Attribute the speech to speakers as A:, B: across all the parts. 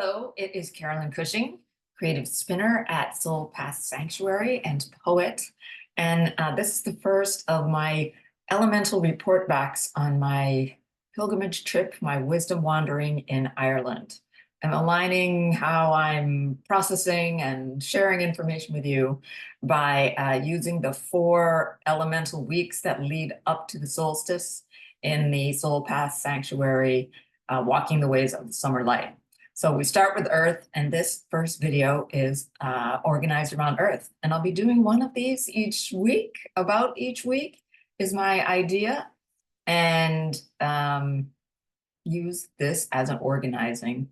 A: Hello, it is Carolyn Cushing, creative spinner at Soul Path Sanctuary and poet. And this is the first of my elemental report backs on my pilgrimage trip, my wisdom wandering in Ireland. I'm aligning how I'm processing and sharing information with you by using the 4 elemental weeks that lead up to the solstice in the Soul Path Sanctuary, Walking the Ways of the Summer Light. So we start with Earth, and this first video is organized around Earth. And I'll be doing one of these each week, about each week is my idea, and use this as an organizing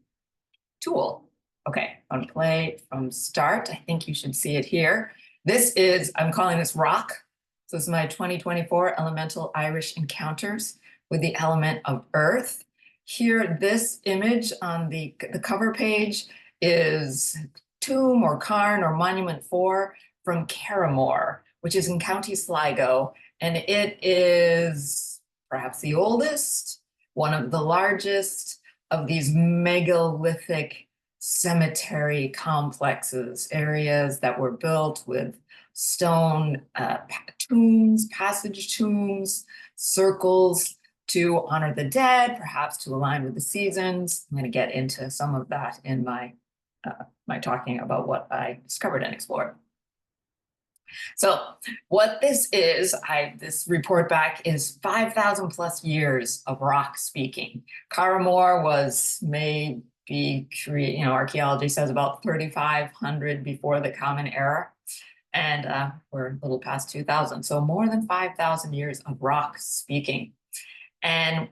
A: tool. Okay, I'm gonna play from start. I think you should see it here. This is, I'm calling this Rock. So this is my 2024 Elemental Irish Encounters with the element of Earth. Here, this image on the cover page is Tomb or Cairn or Monument 4 from Carramore, which is in County Sligo. And it is perhaps the oldest, one of the largest of these megalithic cemetery complexes, areas that were built with stone tombs, passage tombs, circles, to honor the dead, perhaps to align with the seasons. I'm going to get into some of that in my talking about what I discovered and explored. So what this is, this report back is 5,000 plus years of rock speaking. Carramore was maybe, archaeology says about 3,500 before the Common Era. And we're a little past 2,000. So more than 5,000 years of rock speaking. And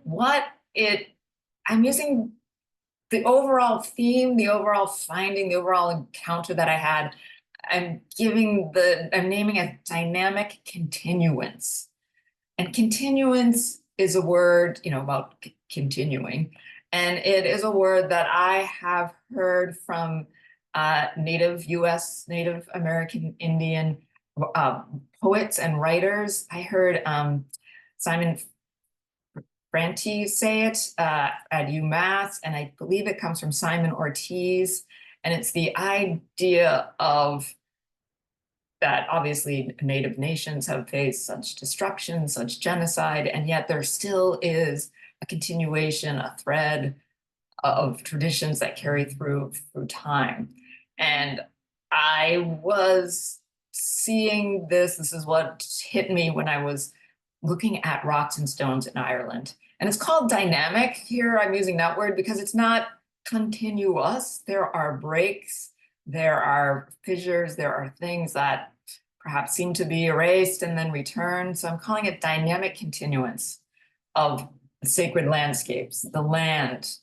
A: I'm using the overall theme, the overall finding, the overall encounter that I had. I'm naming it dynamic continuance. And continuance is a word, about continuing. And it is a word that I have heard from Native American Indian poets and writers. I heard Simon Franti say it at UMass, and I believe it comes from Simon Ortiz. And it's the idea of that obviously Native nations have faced such destruction, such genocide, and yet there still is a continuation, a thread of traditions that carry through time. And I was seeing this is what hit me when I was looking at rocks and stones in Ireland. And it's called dynamic. Here I'm using that word because it's not continuous. There are breaks, there are fissures, there are things that perhaps seem to be erased and then return. So I'm calling it dynamic continuance of the sacred landscapes, the land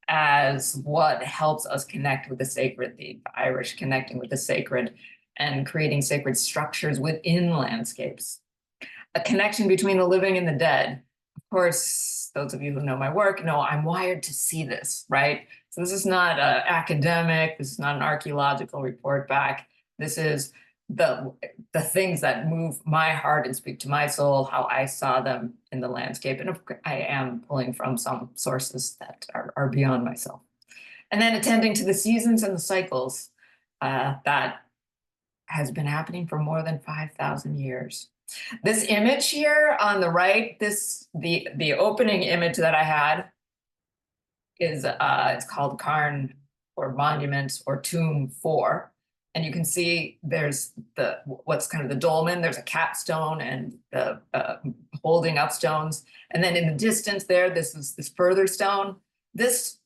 A: as what helps us connect with the sacred, the Irish connecting with the sacred and creating sacred structures within landscapes. A connection between the living and the dead. Of course, those of you who know my work know I'm wired to see this, right? So this is not academic, this is not an archaeological report back. This is the things that move my heart and speak to my soul, how I saw them in the landscape. And I am pulling from some sources that are beyond myself. And then attending to the seasons and the cycles that has been happening for more than 5,000 years. This image here on the right, the opening image that I had is it's called Cairn or Monument or Tomb 4. And you can see there's what's kind of the dolmen, there's a capstone and the holding up stones. And then in the distance there, this is this further stone. This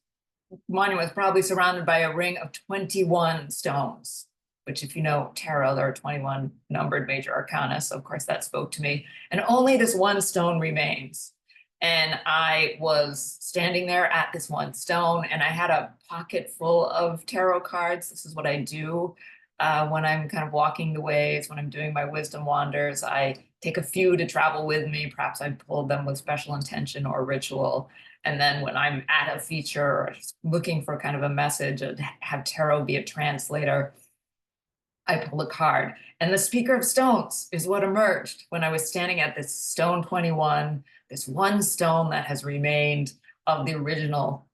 A: monument is probably surrounded by a ring of 21 stones, which if you know tarot, there are 21 numbered major arcana. So of course that spoke to me. And only this one stone remains. And I was standing there at this one stone and I had a pocket full of tarot cards. This is what I do when I'm kind of walking the ways, when I'm doing my wisdom wanders. I take a few to travel with me. Perhaps I pulled them with special intention or ritual. And then when I'm at a feature or just looking for kind of a message, and have tarot be a translator, I pull a card. And the Speaker of Stones is what emerged when I was standing at this stone 21, this one stone that has remained of the original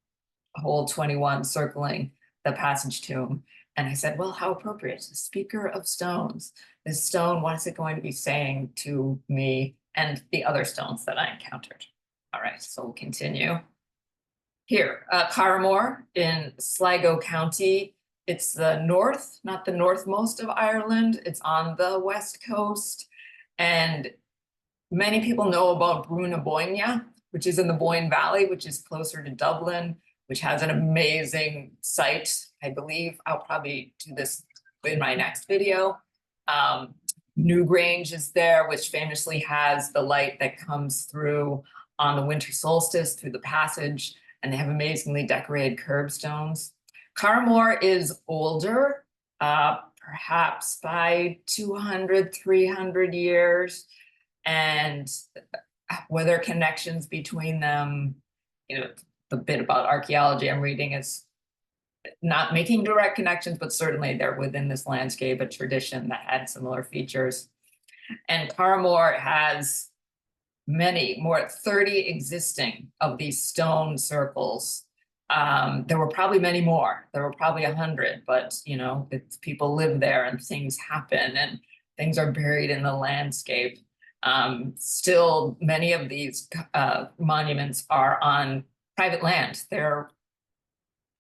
A: whole 21 circling the passage tomb. And I said, well, how appropriate. Speaker of stones. This stone, what is it going to be saying to me and the other stones that I encountered? All right, so we'll continue. Here, Carramore in Sligo County. It's the north, not the northmost of Ireland. It's on the west coast. And many people know about Brúna Bóinne, which is in the Boyne Valley, which is closer to Dublin, which has an amazing site. I believe I'll probably do this in my next video. Newgrange is there, which famously has the light that comes through on the winter solstice through the passage, and they have amazingly decorated curbstones. Carramore is older, perhaps by 200, 300 years. And were there connections between them? You know, the bit about archaeology I'm reading is not making direct connections, but certainly they're within this landscape, a tradition that had similar features. And Carramore has many, more 30 existing of these stone circles. There were probably many more. There were probably 100, but you know, people live there and things happen and things are buried in the landscape. Still, many of these monuments are on private land. They're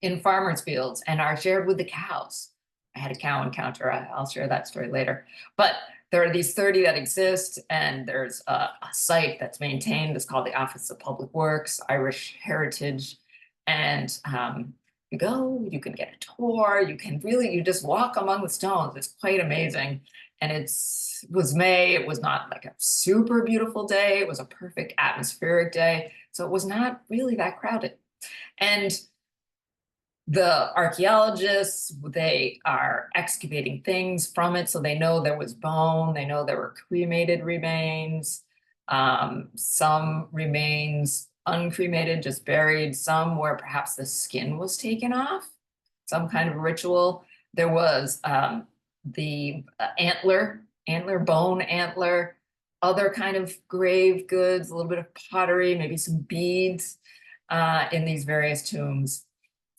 A: in farmers' fields and are shared with the cows. I had a cow encounter. I'll share that story later. But there are these 30 that exist, and there's a site that's maintained. It's called the Office of Public Works, Irish Heritage. And you go, you can get a tour, you just walk among the stones. It's quite amazing. And it was May. It was not like a super beautiful day. It was a perfect atmospheric day. So it was not really that crowded. And the archaeologists, they are excavating things from it. So they know there was bone, they know there were cremated remains, some remains uncremated, just buried, some where perhaps the skin was taken off, some kind of ritual. There was the bone antler, other kind of grave goods, a little bit of pottery, maybe some beads in these various tombs.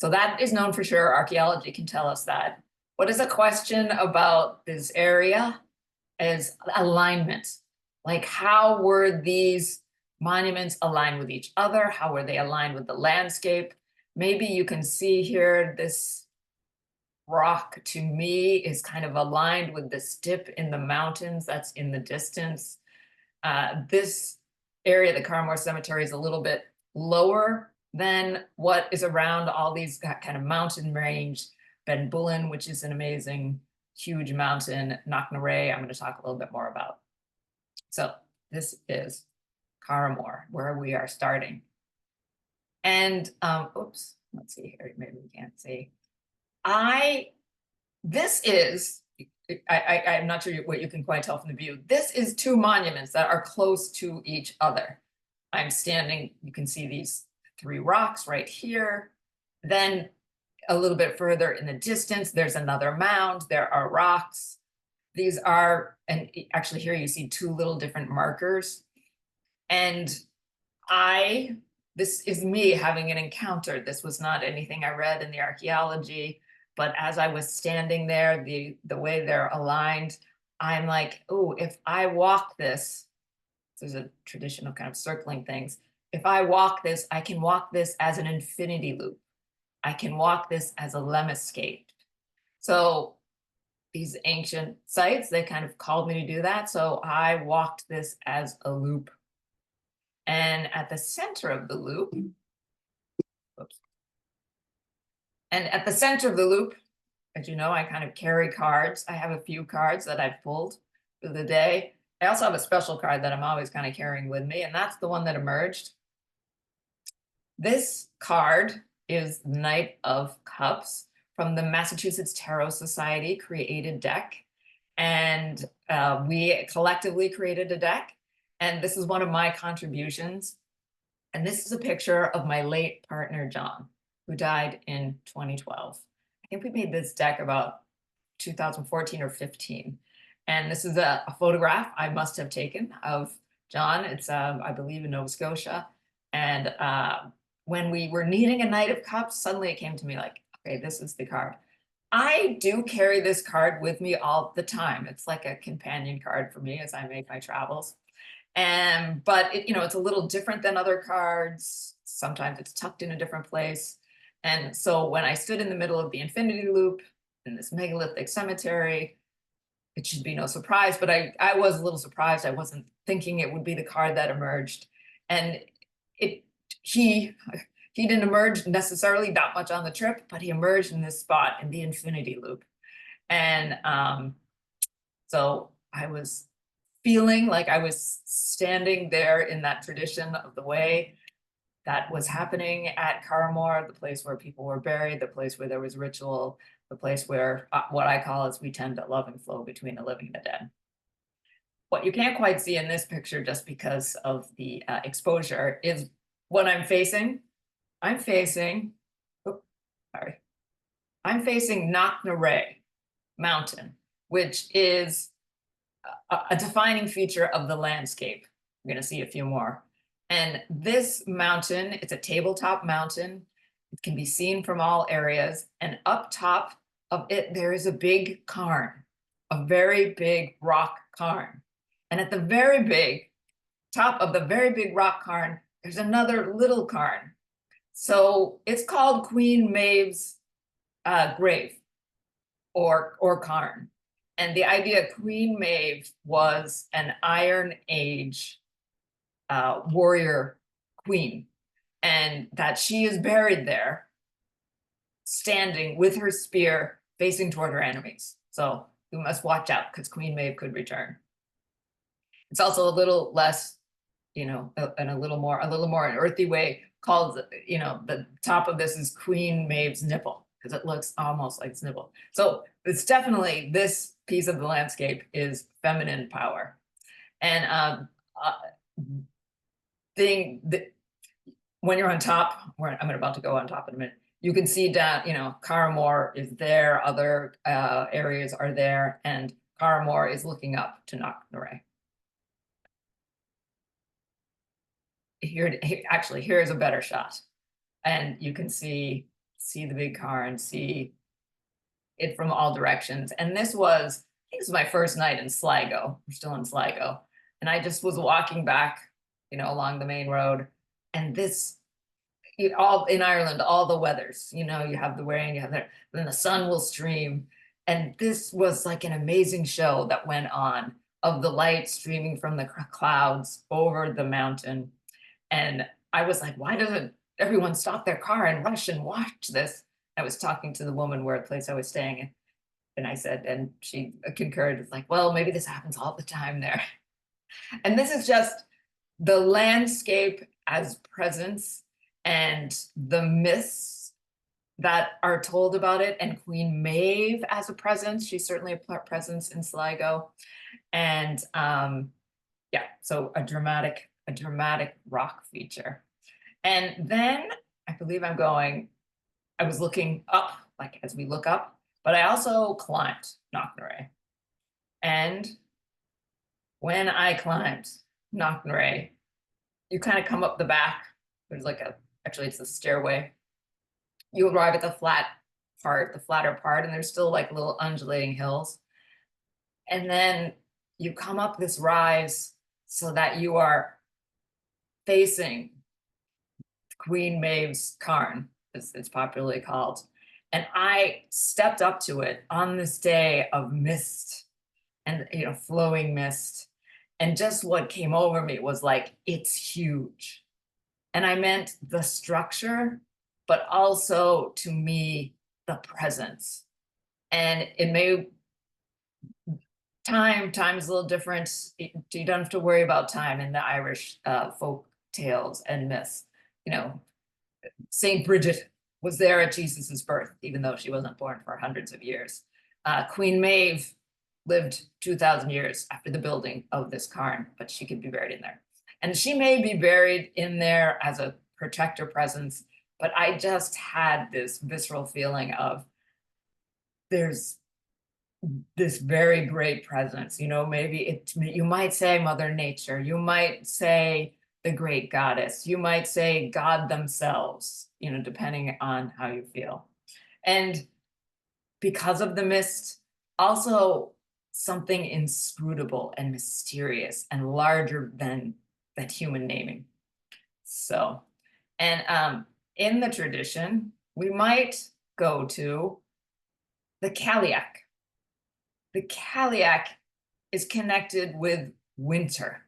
A: So that is known for sure. Archaeology can tell us that. What is a question about this area is alignment. Like, how were these monuments aligned with each other? How were they aligned with the landscape? Maybe you can see here, this rock to me is kind of aligned with this dip in the mountains that's in the distance. This area, the Carramore Cemetery, is a little bit lower than what is around all these kind of mountain range. Ben Bullen, which is an amazing, huge mountain. Knocknarea, I'm going to talk a little bit more about. So this is Carramore, where we are starting. And oops, let's see here, maybe we can't see. I'm not sure what you can quite tell from the view. This is two monuments that are close to each other. I'm standing, you can see these three rocks right here. Then a little bit further in the distance, there's another mound, there are rocks. These are, and actually here you see two little different markers. And this is me having an encounter. This was not anything I read in the archaeology, but as I was standing there, the way they're aligned, I'm like, oh, if I walk this, there's a tradition of kind of circling things. If I walk this, I can walk this as an infinity loop. I can walk this as a lemniscate. So these ancient sites, they kind of called me to do that. So I walked this as a loop. And at the center of the loop, as you know, I kind of carry cards. I have a few cards that I've pulled through the day. I also have a special card that I'm always kind of carrying with me, and that's the one that emerged. This card is Knight of Cups from the Massachusetts Tarot Society created deck. And we collectively created a deck. And this is one of my contributions. And this is a picture of my late partner, John, who died in 2012. I think we made this deck about 2014 or 15. And this is a photograph I must have taken of John. It's, I believe, in Nova Scotia. And when we were needing a Knight of Cups, suddenly it came to me like, Okay, this is the card. I do carry this card with me all the time. It's like a companion card for me as I make my travels. And but it, it's a little different than other cards. Sometimes it's tucked in a different place. And so when I stood in the middle of the infinity loop in this megalithic cemetery, it should be no surprise, but I was a little surprised. I wasn't thinking it would be the card that emerged. And it he he didn't emerge necessarily that much on the trip, but he emerged in this spot in the infinity loop. And so I was feeling like I was standing there in that tradition of the way that was happening at Carmore, the place where people were buried, the place where there was ritual, the place where what I call is we tend to love and flow between the living and the dead. What you can't quite see in this picture just because of the exposure is what I'm facing. I'm facing, oh, sorry. I'm facing Knocknarea Mountain, which is a defining feature of the landscape. We're going to see a few more. And this mountain, it's a tabletop mountain. It can be seen from all areas. And up top of it, there is a big cairn, a very big rock cairn. And at the very big top of the very big rock cairn, there's another little cairn. So it's called Queen Maeve's grave or cairn. And the idea Queen Maeve was an Iron Age warrior queen, and that she is buried there, standing with her spear facing toward her enemies. So we must watch out because Queen Maeve could return. It's also a little less, and a little more an earthy way called, the top of this is Queen Maeve's nipple because it looks almost like its nipple. So it's definitely, this piece of the landscape is feminine power. And when you're on top, where I'm about to go on top in a minute, you can see down, Carmore is there, other areas are there, and Carmore is looking up to Knocknarea. Here's a better shot. And you can see the big cairn, see it from all directions. And this was my first night in Sligo. We're still in Sligo. And I just was walking back, along the main road. And this, all in Ireland, all the weathers, you have the rain, you have then the sun will stream. And this was like an amazing show that went on of the light streaming from the clouds over the mountain. And I was like, why doesn't everyone stop their car and rush and watch this? I was talking to the woman where the place I was staying in. And I said, and she concurred, it's like, well, maybe this happens all the time there. And this is just the landscape as presence and the myths that are told about it, and Queen Maeve as a presence. She's certainly a presence in Sligo. And yeah, so a dramatic rock feature. And then I believe I was looking up, like as we look up, but I also climbed Knocknarea. And when I climbed Knocknarea, you kind of come up the back. There's actually it's a stairway. You arrive at the flatter part, and there's still like little undulating hills. And then you come up this rise so that you are facing Queen Maeve's cairn, as it's popularly called. And I stepped up to it on this day of mist and, flowing mist. And just what came over me was like, it's huge. And I meant the structure, but also to me, the presence. And it may, time's a little different. You don't have to worry about time in the Irish folk tales and myths. Saint Bridget was there at Jesus's birth, even though she wasn't born for hundreds of years. Queen Maeve lived 2,000 years after the building of this cairn, but she could be buried in there. And she may be buried in there as a protector presence, but I just had this visceral feeling of there's this very great presence. Maybe you might say Mother Nature, you might say the great goddess, you might say God themselves, depending on how you feel. And because of the mist, also something inscrutable and mysterious and larger than human naming. So, and in the tradition, we might go to the Cailleach. The Cailleach is connected with winter,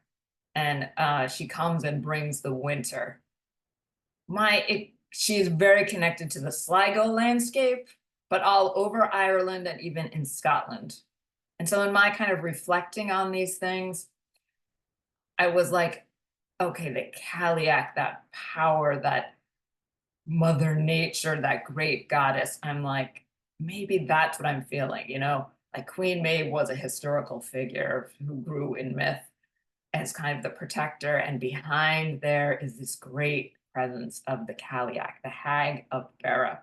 A: and she comes and brings the winter. She is very connected to the Sligo landscape, but all over Ireland and even in Scotland. And so in my kind of reflecting on these things, I was like, okay, the Cailleach, that power, that Mother Nature, that great goddess, I'm like, maybe that's what I'm feeling, you know? Like Queen Maeve was a historical figure who grew in myth as kind of the protector, and behind there is this great presence of the Cailleach, the Hag of Beara,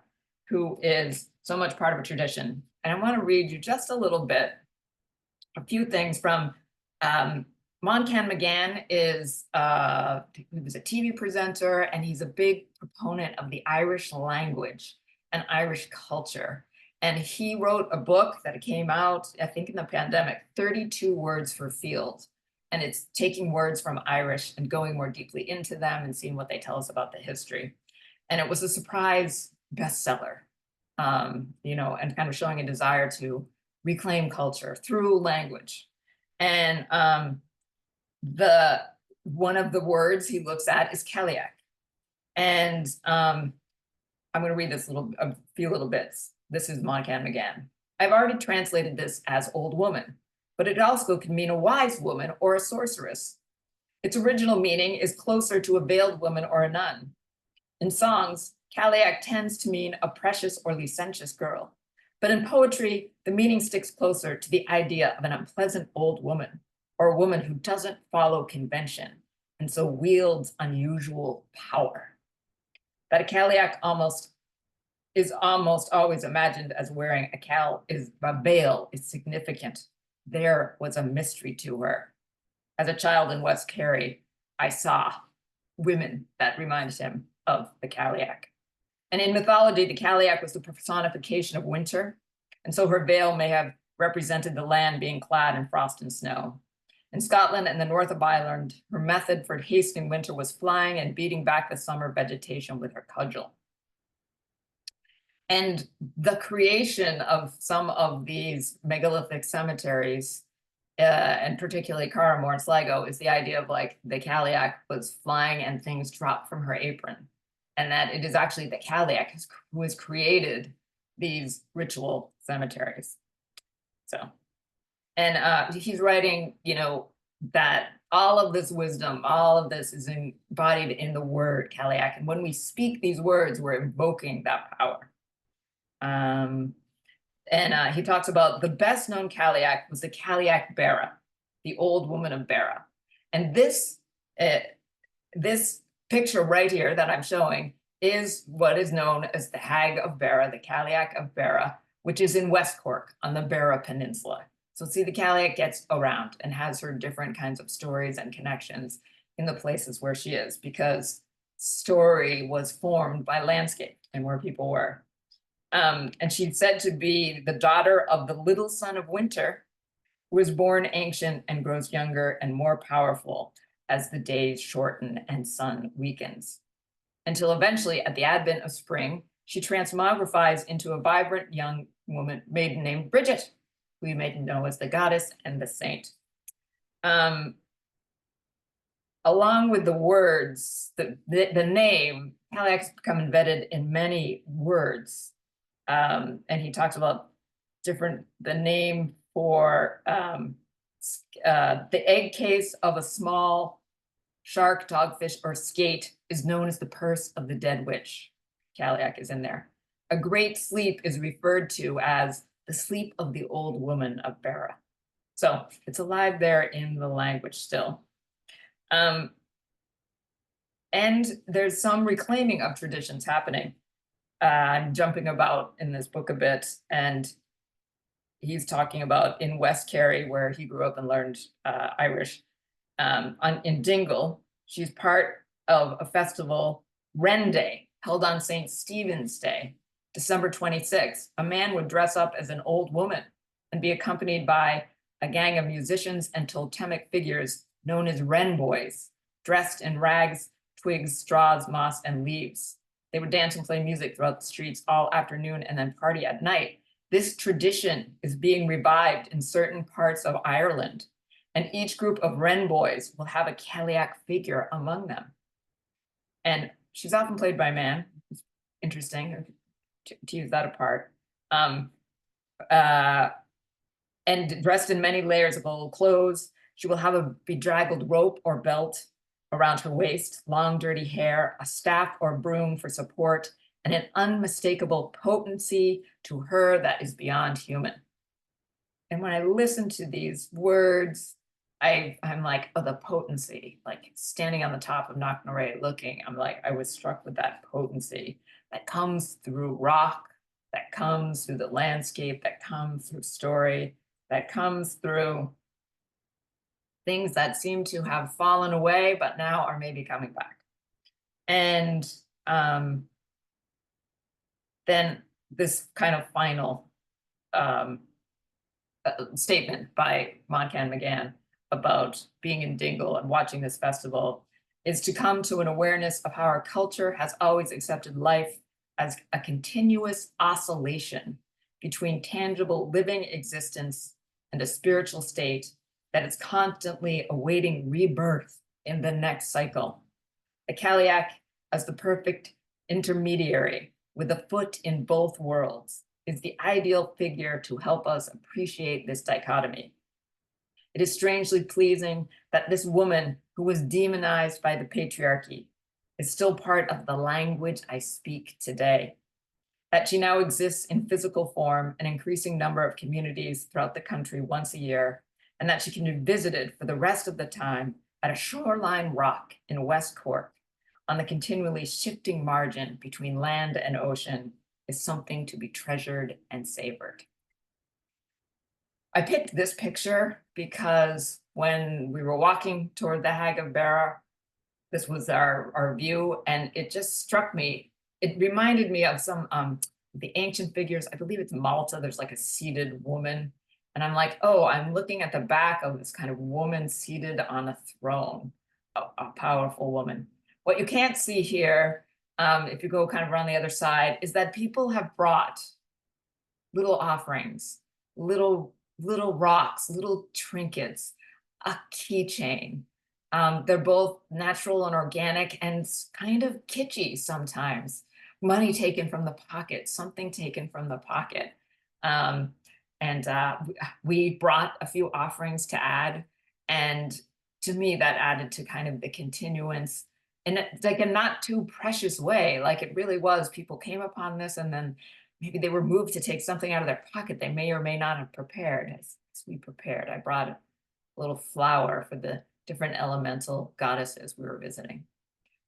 A: who is so much part of a tradition. And I want to read you just a little bit, a few things from Manchán Magan he was a TV presenter, and he's a big proponent of the Irish language and Irish culture. And he wrote a book that came out, I think in the pandemic, 32 Words for Field. And it's taking words from Irish and going more deeply into them and seeing what they tell us about the history. And it was a surprise bestseller, you know, and kind of showing a desire to reclaim culture through language. And one of the words he looks at is Cailleach. And I'm going to read this a few little bits. This is Manchán Magan. I've already translated this as old woman, but it also could mean a wise woman or a sorceress. Its original meaning is closer to a veiled woman or a nun. In songs, Cailleach tends to mean a precious or licentious girl. But in poetry, the meaning sticks closer to the idea of an unpleasant old woman, or a woman who doesn't follow convention and so wields unusual power. That a Cailleach is almost always imagined as wearing a veil is significant. There was a mystery to her. As a child in West Kerry, I saw women that reminded him of the Cailleach. And in mythology, the Cailleach was the personification of winter. And so her veil may have represented the land being clad in frost and snow. In Scotland and the north of Ireland, her method for hastening winter was flying and beating back the summer vegetation with her cudgel. And the creation of some of these megalithic cemeteries, and particularly Carramore and Sligo, is the idea of like the Cailleach was flying and things dropped from her apron. And that it is actually the Cailleach who has created these ritual cemeteries. So, and he's writing, you know, that all of this wisdom, all of this is embodied in the word Cailleach. And when we speak these words, we're invoking that power. He talks about the best known Cailleach was the Cailleach Beara, the old woman of Beara. And this picture right here that I'm showing is what is known as the Hag of Beara, the Cailleach of Beara, which is in West Cork on the Beara Peninsula. So see, the Cailleach gets around and has her different kinds of stories and connections in the places where she is, because story was formed by landscape and where people were. And she's said to be the daughter of the little son of winter, who is born ancient and grows younger and more powerful as the days shorten and sun weakens, until eventually at the advent of spring, she transmogrifies into a vibrant young woman maiden named Bridget, who you may know as the goddess and the saint. Along with the words, the name, Cailleach has become embedded in many words. And he talks about the name for the egg case of a small shark, dogfish, or skate is known as the purse of the dead witch. Cailleach is in there. A great sleep is referred to as the sleep of the old woman of Beara. So it's alive there in the language still. And there's some reclaiming of traditions happening. I'm jumping about in this book a bit, and he's talking about in West Kerry, where he grew up and learned Irish. In Dingle, she's part of a festival, Wren Day, held on St. Stephen's Day. December 26th, a man would dress up as an old woman and be accompanied by a gang of musicians and totemic figures known as Wren boys, dressed in rags, twigs, straws, moss, and leaves. They would dance and play music throughout the streets all afternoon and then party at night. This tradition is being revived in certain parts of Ireland, and each group of Wren boys will have a Pollack figure among them. And she's often played by a man. It's interesting to use that apart. And dressed in many layers of old clothes. She will have a bedraggled rope or belt around her waist, long dirty hair, a staff or broom for support, and an unmistakable potency to her that is beyond human. And when I listen to these words, I'm like, oh, the potency, like standing on the top of Knocknarea looking, I'm like, I was struck with that potency that comes through rock, that comes through the landscape, that comes through story, that comes through things that seem to have fallen away, but now are maybe coming back. And then this kind of final statement by Manchán Magan about being in Dingle and watching this festival is to come to an awareness of how our culture has always accepted life as a continuous oscillation between tangible living existence and a spiritual state that is constantly awaiting rebirth in the next cycle. The Pollack, as the perfect intermediary with a foot in both worlds, is the ideal figure to help us appreciate this dichotomy. It is strangely pleasing that this woman who was demonized by the patriarchy is still part of the language I speak today, that she now exists in physical form, an increasing number of communities throughout the country once a year, and that she can be visited for the rest of the time at a shoreline rock in West Cork on the continually shifting margin between land and ocean is something to be treasured and savored. I picked this picture because when we were walking toward the Hag of Beara, this was our view, and it just struck me. It reminded me of some the ancient figures. I believe it's Malta. There's like a seated woman. And I'm like, oh, I'm looking at the back of this kind of woman seated on a throne, a powerful woman. What you can't see here, if you go kind of around the other side, is that people have brought little offerings, little rocks, little trinkets, a keychain. They're both natural and organic and kind of kitschy sometimes. Money taken from the pocket, something taken from the pocket. We brought a few offerings to add. And to me, that added to kind of the continuance in like a not too precious way. Like it really was, people came upon this and then maybe they were moved to take something out of their pocket they may or may not have prepared. As we prepared, I brought a little flower for the different elemental goddesses we were visiting.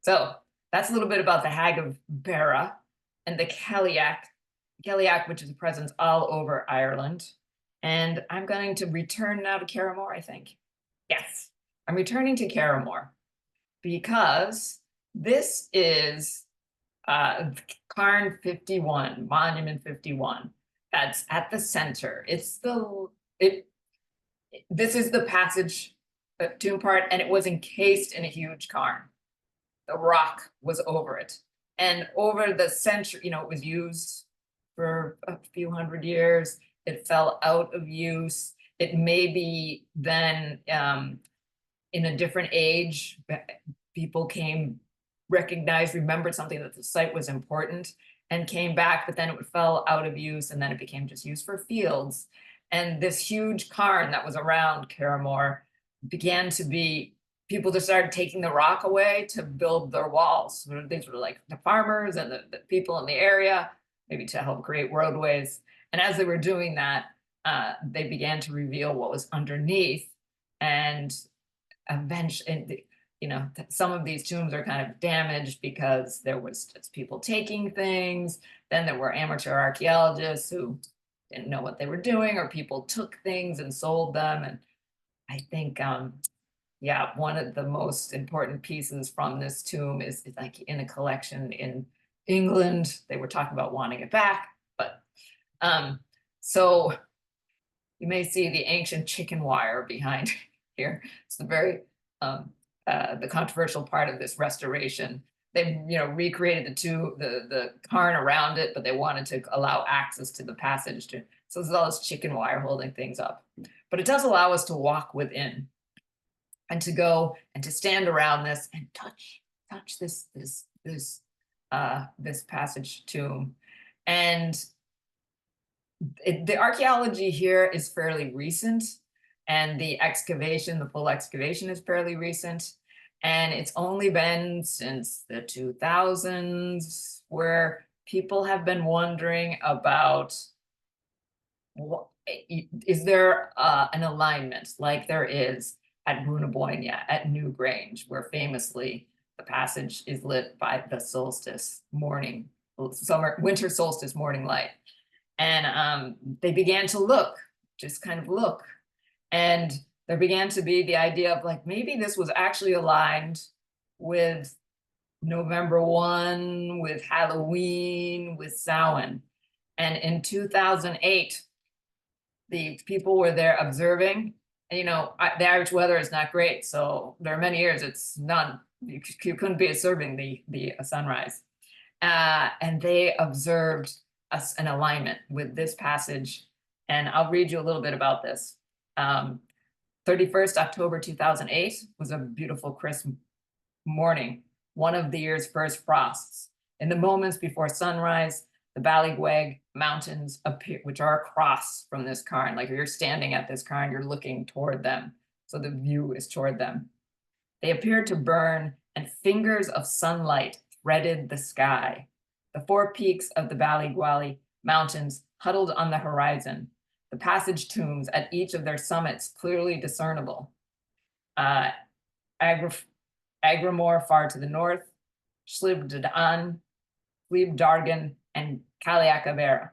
A: So that's a little bit about the Hag of Beara and the Pollack, which is a presence all over Ireland. And I'm going to return now to Carramore, I think. Yes, I'm returning to Carramore because this is Cairn 51, Monument 51. That's at the center. This is the passage tomb part, and it was encased in a huge cairn. The rock was over it. And over the century, it was used for a few hundred years. It fell out of use. It may be then in a different age, people remembered something that the site was important and came back, but then it fell out of use and then it became just used for fields. And this huge cairn that was around Carramore began to be, people just started taking the rock away to build their walls. These were like the farmers and the people in the area, maybe to help create roadways. And as they were doing that, they began to reveal what was underneath. And eventually, some of these tombs are kind of damaged because there was just people taking things. Then there were amateur archaeologists who didn't know what they were doing, or people took things and sold them. And I think, one of the most important pieces from this tomb is like in a collection in England, they were talking about wanting it back, but so you may see the ancient chicken wire behind here. It's the very the controversial part of this restoration. They recreated the cairn around it, but they wanted to allow access to the passage to. So there's all this chicken wire holding things up, but it does allow us to walk within, and to go and to stand around this and touch this passage tomb, and the archaeology here is fairly recent, and the full excavation is fairly recent, and it's only been since the 2000s where people have been wondering about is there an alignment like there is at Brunaboynia, at Newgrange, where famously the passage is lit by the winter solstice morning light. And they began to look, and there began to be the idea of like, maybe this was actually aligned with November 1, with Halloween, with Samhain. And in 2008, the people were there observing, and the average weather is not great. So there are many years it's not, you couldn't be observing the sunrise. And they observed an alignment with this passage. And I'll read you a little bit about this. 31st October 2008 was a beautiful crisp morning, one of the year's first frosts. In the moments before sunrise, the Ballygweg mountains appear, which are across from this cairn. Like if you're standing at this cairn, you're looking toward them. So the view is toward them. They appeared to burn, and fingers of sunlight threaded the sky. The four peaks of the Ballygwally mountains huddled on the horizon, the passage tombs at each of their summits clearly discernible. Agramore far to the north, Slibdargan, and Cailleach.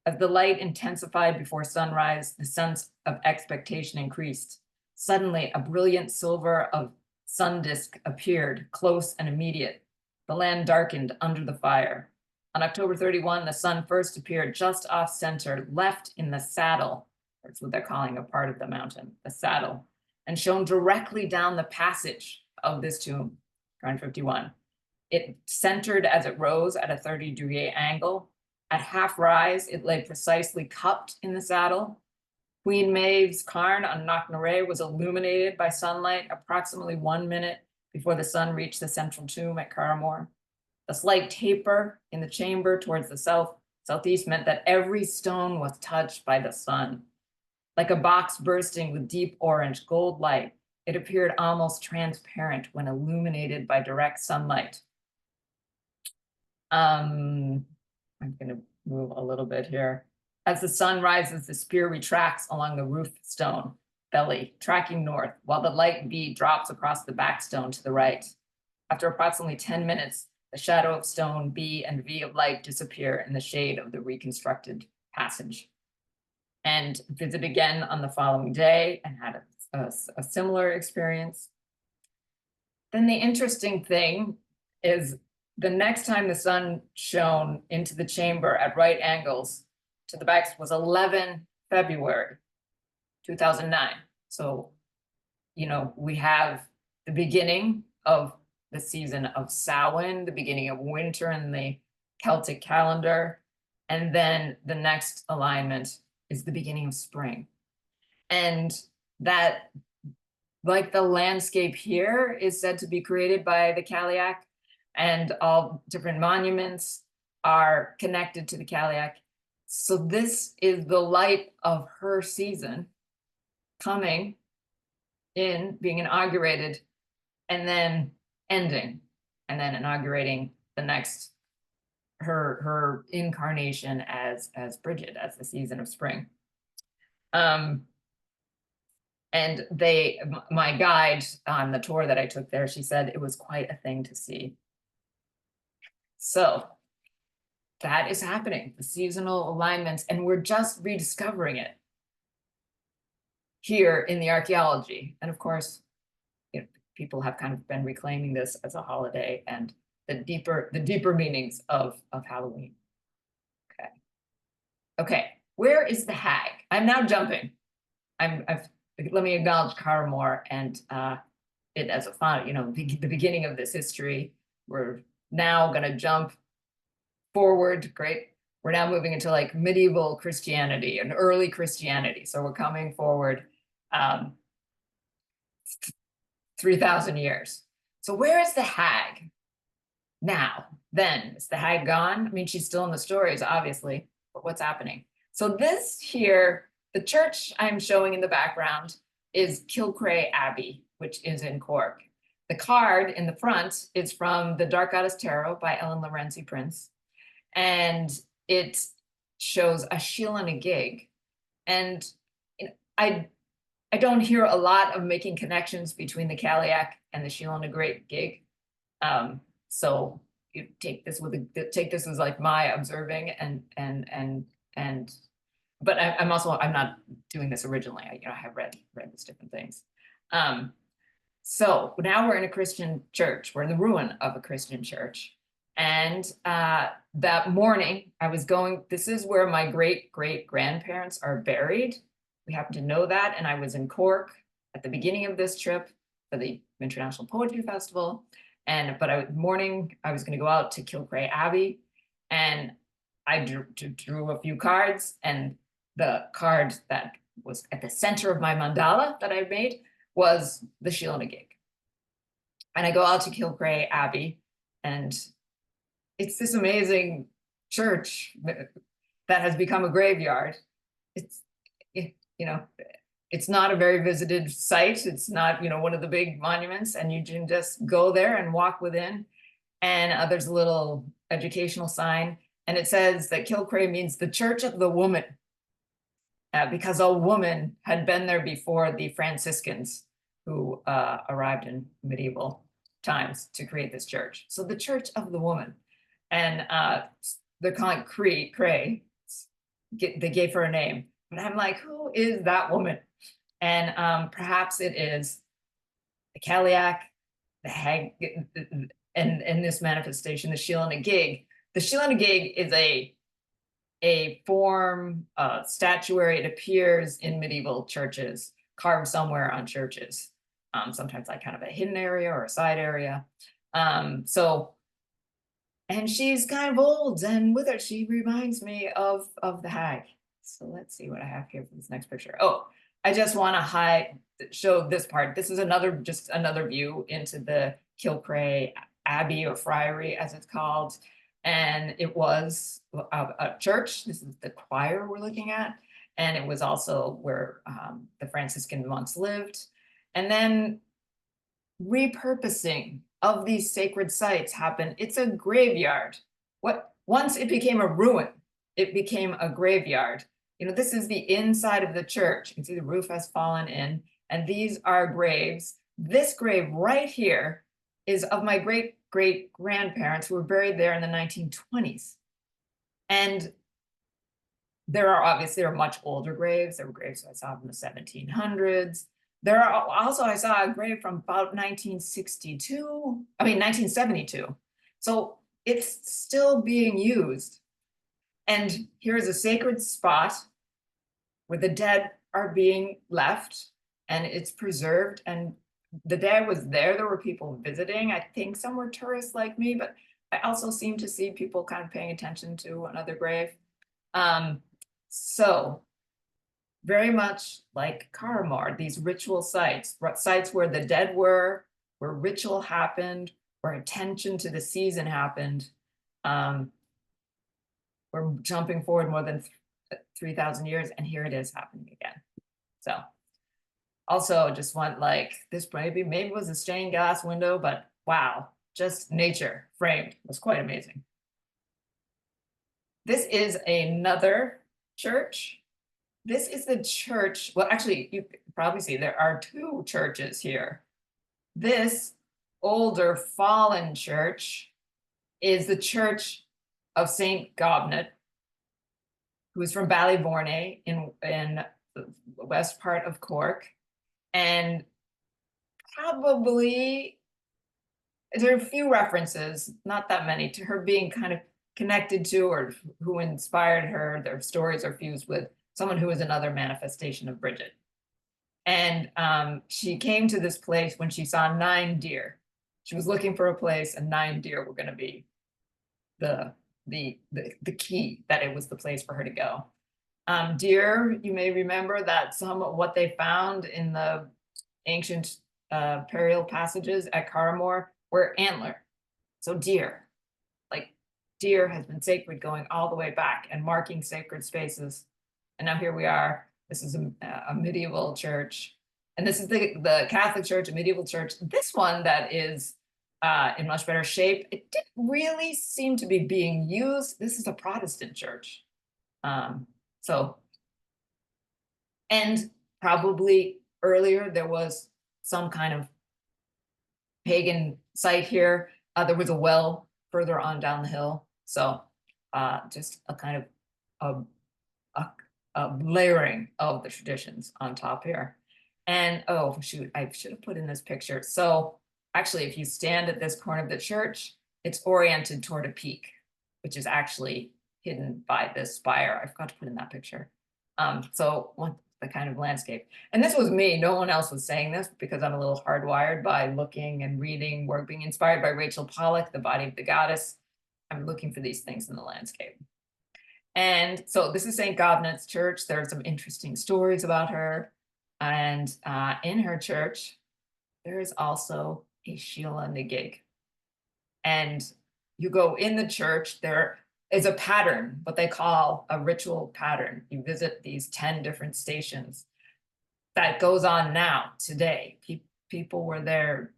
A: As the light intensified before sunrise, the sense of expectation increased. Suddenly, a brilliant silver of sun disk appeared, close and immediate. The land darkened under the fire. On October 31, the sun first appeared just off center, left in the saddle. That's what they're calling a part of the mountain, the saddle, and shone directly down the passage of this tomb, Cairn 51. It centered as it rose at a 30-degree angle. At half rise, it lay precisely cupped in the saddle. Queen Maeve's cairn on Knocknarea was illuminated by sunlight approximately 1 minute before the sun reached the central tomb at Carramore. The slight taper in the chamber towards the southeast meant that every stone was touched by the sun. Like a box bursting with deep orange gold light, it appeared almost transparent when illuminated by direct sunlight. I'm going to move a little bit here. As the sun rises, the spear retracts along the roof stone belly, tracking north, while the light V drops across the back stone to the right. After approximately 10 minutes, the shadow of stone B and V of light disappear in the shade of the reconstructed passage. And visit again on the following day and had a similar experience. Then the interesting thing is the next time the sun shone into the chamber at right angles to the back was 11 February 2009. So, we have the beginning of the season of Samhain, the beginning of winter in the Celtic calendar, and then the next alignment is the beginning of spring. And that, like the landscape here, is said to be created by the Cailleach, and all different monuments are connected to the Cailleach. So this is the light of her season coming in, being inaugurated, and then ending, and then inaugurating the next, her incarnation as Bridget, as the season of spring. And my guide on the tour that I took there, she said it was quite a thing to see. So that is happening, the seasonal alignments, and we're just rediscovering it here in the archaeology. And of course, people have kind of been reclaiming this as a holiday, and the deeper meanings of Halloween. Okay. Okay, where is the hag? I'm now jumping. Let me acknowledge Caramore and it as a font, the beginning of this history. We're now going to jump forward. Great. We're now moving into like medieval Christianity and early Christianity. So we're coming forward 3,000 years. So where is the hag now? Then is the hag gone? I mean, she's still in the stories, obviously, but what's happening? So this here, the church I'm showing in the background is Kilcray Abbey, which is in Cork. The card in the front is from The Dark Goddess Tarot by Ellen Lorenzi-Prince. And it shows a shield and a gig. And I don't hear a lot of making connections between the Pollack and the shield and a great gig. So you take this as like my observing but I'm not doing this originally. I have read these different things. So now we're in a Christian church. We're in the ruin of a Christian church. And that morning I was going, this is where my great-great-grandparents are buried. We happen to know that. And I was in Cork at the beginning of this trip for the International Poetry Festival. But I was going to go out to Kilcray Abbey, and I drew a few cards, and the card that was at the center of my mandala that I made was the shield and a gig. And I go out to Kilcray Abbey, and it's this amazing church that has become a graveyard. It's not a very visited site. It's not, one of the big monuments, and you can just go there and walk within. And there's a little educational sign, and it says that Kilcray means the Church of the Woman, because a woman had been there before the Franciscans who arrived in medieval times to create this church. So the Church of the Woman. And they're calling it Cray. They gave her a name. But I'm like, who is that woman? And perhaps it is the Pollack, the hag, and this manifestation, the shield and a gig. The shield and a gig is a form statuary. It appears in medieval churches, carved somewhere on churches. Sometimes like kind of a hidden area or a side area. And she's kind of old, and with her, she reminds me of the hag. So let's see what I have here for this next picture. Oh, I just want to show this part. This is just another view into the Kilcray Abbey or Friary, as it's called. And it was a church. This is the choir we're looking at. And it was also where the Franciscan monks lived. And then repurposing of these sacred sites happened. It's a graveyard. Once it became a ruin, it became a graveyard. This is the inside of the church. You can see the roof has fallen in, and these are graves. This grave right here is of my great-great-grandparents who were buried there in the 1920s. And there are much older graves. There were graves I saw from the 1700s. There are also, I saw a grave from about 1972. So it's still being used. And here's a sacred spot where the dead are being left, and it's preserved. And the day I was there, there were people visiting. I think some were tourists like me, but I also seemed to see people kind of paying attention to another grave. So very much like Caramore, these ritual sites where the dead were, where ritual happened, where attention to the season happened. We're jumping forward more than 3,000 years, and here it is happening again. So also just want this maybe was a stained glass window, but wow, just nature framed. It was quite amazing. This is another church. This is the church. Well, actually, you can probably see there are two churches here. This older fallen church is the church of St. Gobnet, who is from Ballyvorney in the west part of Cork. And probably there are a few references, not that many, to her being kind of connected to or who inspired her. Their stories are fused with someone who is another manifestation of Bridget. And she came to this place when she saw 9 deer. She was looking for a place, and 9 deer were going to be the key, that it was the place for her to go. Deer, you may remember that some of what they found in the ancient burial passages at Carramore were antler. So deer, like deer has been sacred going all the way back and marking sacred spaces. And now here we are. This is a medieval church. And this is the Catholic Church, a medieval church. This one that is in much better shape. It didn't really seem to be being used. This is a Protestant church. And probably earlier there was some kind of pagan site here. There was a well further on down the hill. So just a kind of a layering of the traditions on top here. And oh shoot, I should have put in this picture. So actually, if you stand at this corner of the church, it's oriented toward a peak, which is actually hidden by this spire. I forgot to put in that picture. So the kind of landscape. And this was me. No one else was saying this because I'm a little hardwired by looking and reading work, being inspired by Rachel Pollack, The Body of the Goddess. I'm looking for these things in the landscape. And so this is St. Gobnet's Church. There are some interesting stories about her. And in her church, there is also a Sheila na gig. And you go in the church, there is a pattern, what they call a ritual pattern. You visit these 10 different stations that goes on now, today. People were there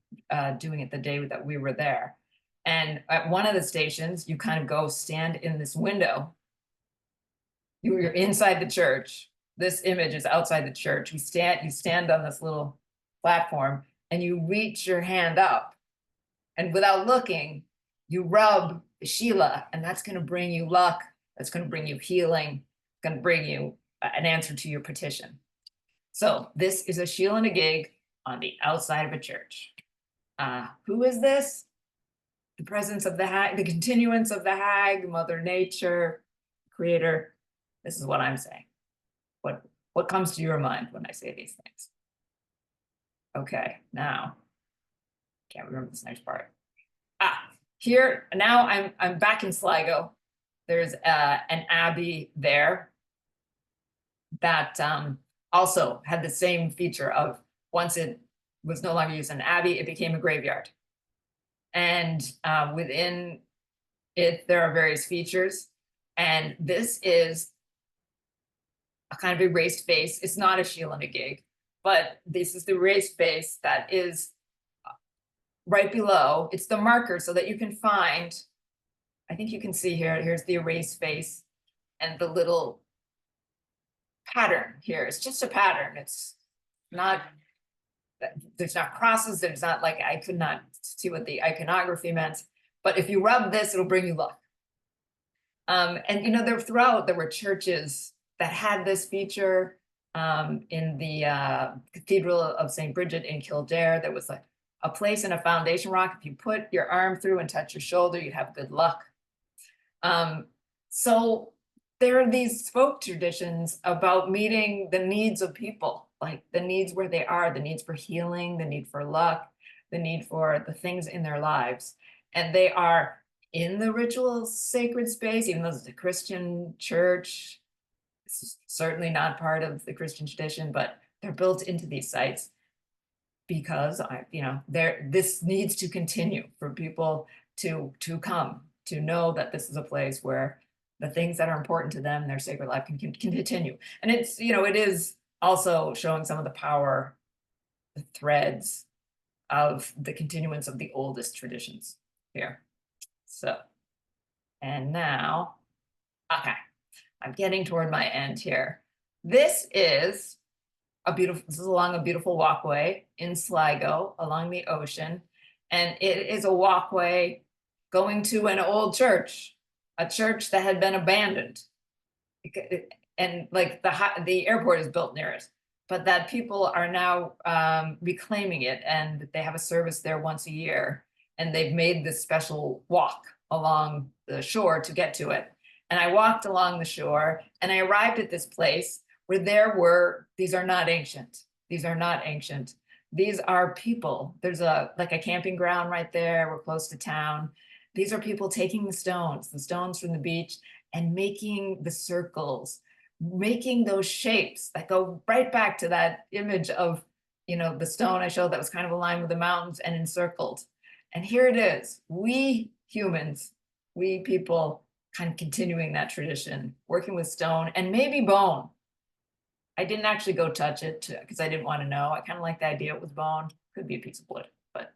A: doing it the day that we were there. And at one of the stations, you kind of go stand in this window. You're inside the church. This image is outside the church. You stand on this little platform and you reach your hand up. And without looking, you rub the Sheila, and that's going to bring you luck. That's going to bring you healing. It's going to bring you an answer to your petition. So this is a Sheila na gig on the outside of a church. Who is this? The presence of the hag, the continuance of the hag, Mother Nature, Creator. This is what I'm saying. What comes to your mind when I say these things? Okay, now, can't remember this next part. Here, now I'm back in Sligo. There's an abbey there that also had the same feature of once it was no longer used as an abbey, it became a graveyard. And within it, there are various features. And this is a kind of erased face. It's not a Sheila na gig, but this is the erased face that is right below. It's the marker so that you can find, I think you can see here, here's the erased face and the little pattern here. It's just a pattern. It's not, there's not crosses. There's not like, I could not see what the iconography meant, but if you rub this, it'll bring you luck. And you know, there were churches that had this feature. In the Cathedral of St. Bridget in Kildare, there was like a place in a foundation rock. If you put your arm through and touch your shoulder, you'd have good luck. So there are these folk traditions about meeting the needs of people, like the needs where they are, the needs for healing, the need for luck, the need for the things in their lives. And they are in the ritual sacred space, even though it's a Christian church. It's certainly not part of the Christian tradition, but they're built into these sites because this needs to continue for people to come to know that this is a place where the things that are important to them, their sacred life can continue. And it's, it is also showing some of the power, the threads of the continuance of the oldest traditions here. So, and now, okay, I'm getting toward my end here. This is along a beautiful walkway in Sligo along the ocean. And it is a walkway going to an old church, a church that had been abandoned. And like the airport is built near it, but that people are now reclaiming it, and they have a service there once a year. and they've made this special walk along the shore to get to it. And I walked along the shore and I arrived at this place where these are not ancient. These are not ancient. These are people. There's like a camping ground right there. We're close to town. These are people taking the stones from the beach and making the circles, making those shapes that go right back to that image of, the stone I showed that was kind of aligned with the mountains and encircled. And here it is. We humans, we people, kind of continuing that tradition, working with stone and maybe bone. I didn't actually go touch it because I didn't want to know. I kind of like the idea it was bone. Could be a piece of wood, but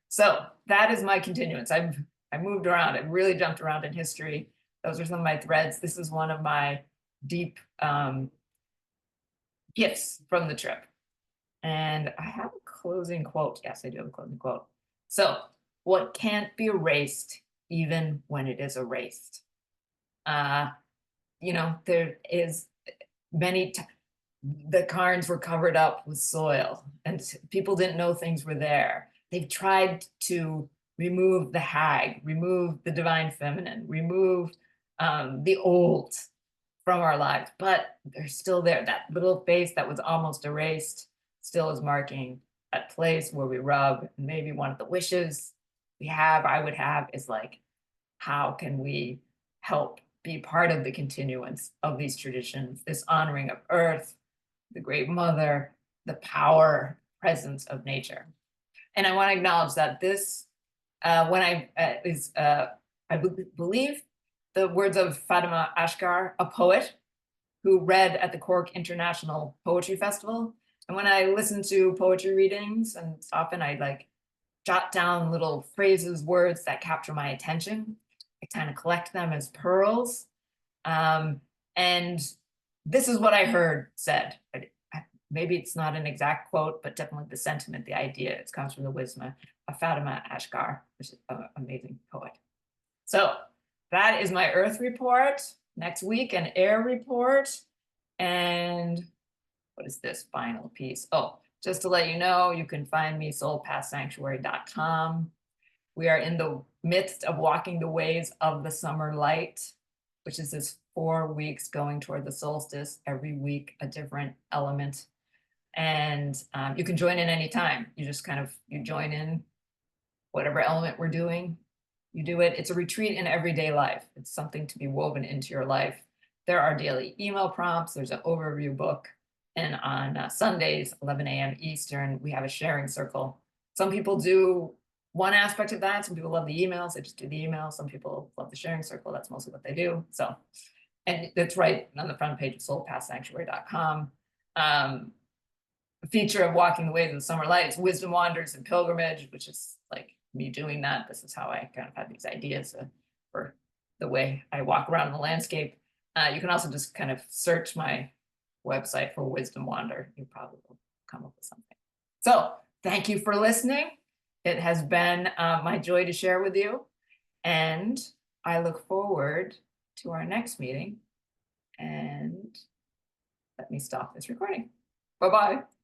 A: so that is my continuance. I moved around. I really jumped around in history. Those are some of my threads. This is one of my deep gifts from the trip. And I have a closing quote. Yes, I do have a closing quote. So, what can't be erased, even when it is erased? There is the cairns were covered up with soil and people didn't know things were there. They've tried to remove the hag, remove the divine feminine, remove the old from our lives, but they're still there. That little face that was almost erased still is marking that place where we rub. And maybe one of the wishes I would have is like, how can we help be part of the continuance of these traditions, this honoring of earth, the great mother, the power, presence of nature. And I want to acknowledge that this, I believe the words of Fatima Ashkar, a poet who read at the Cork International Poetry Festival. And when I listen to poetry readings, and often I like jot down little phrases, words that capture my attention. I kind of collect them as pearls. And this is what I heard said. Maybe it's not an exact quote, but definitely the sentiment, the idea. It comes from the wisdom of Fatima Ashkar, which is an amazing poet. So that is my Earth report. Next week, an air report. And what is this final piece? Oh, just to let you know, you can find me soulpathsanctuary.com. We are in the midst of walking the ways of the summer light, which is this 4 weeks going toward the solstice, every week a different element. And you can join in anytime. You just you join in whatever element we're doing. You do it. It's a retreat in everyday life. It's something to be woven into your life. There are daily email prompts. There's an overview book. And on Sundays, 11 a.m. Eastern, we have a sharing circle. Some people do one aspect of that. Some people love the emails. They just do the emails. Some people love the sharing circle. That's mostly what they do. So, and it's right on the front page of soulpathsanctuary.com. A feature of walking the ways of the summer light is wisdom wanders and pilgrimage, which is like me doing that. This is how I kind of had these ideas for the way I walk around the landscape. You can also just kind of search my website for Wisdom Wander. You probably will come up with something. So thank you for listening. It has been my joy to share with you. And I look forward to our next meeting. And let me stop this recording. Bye-bye.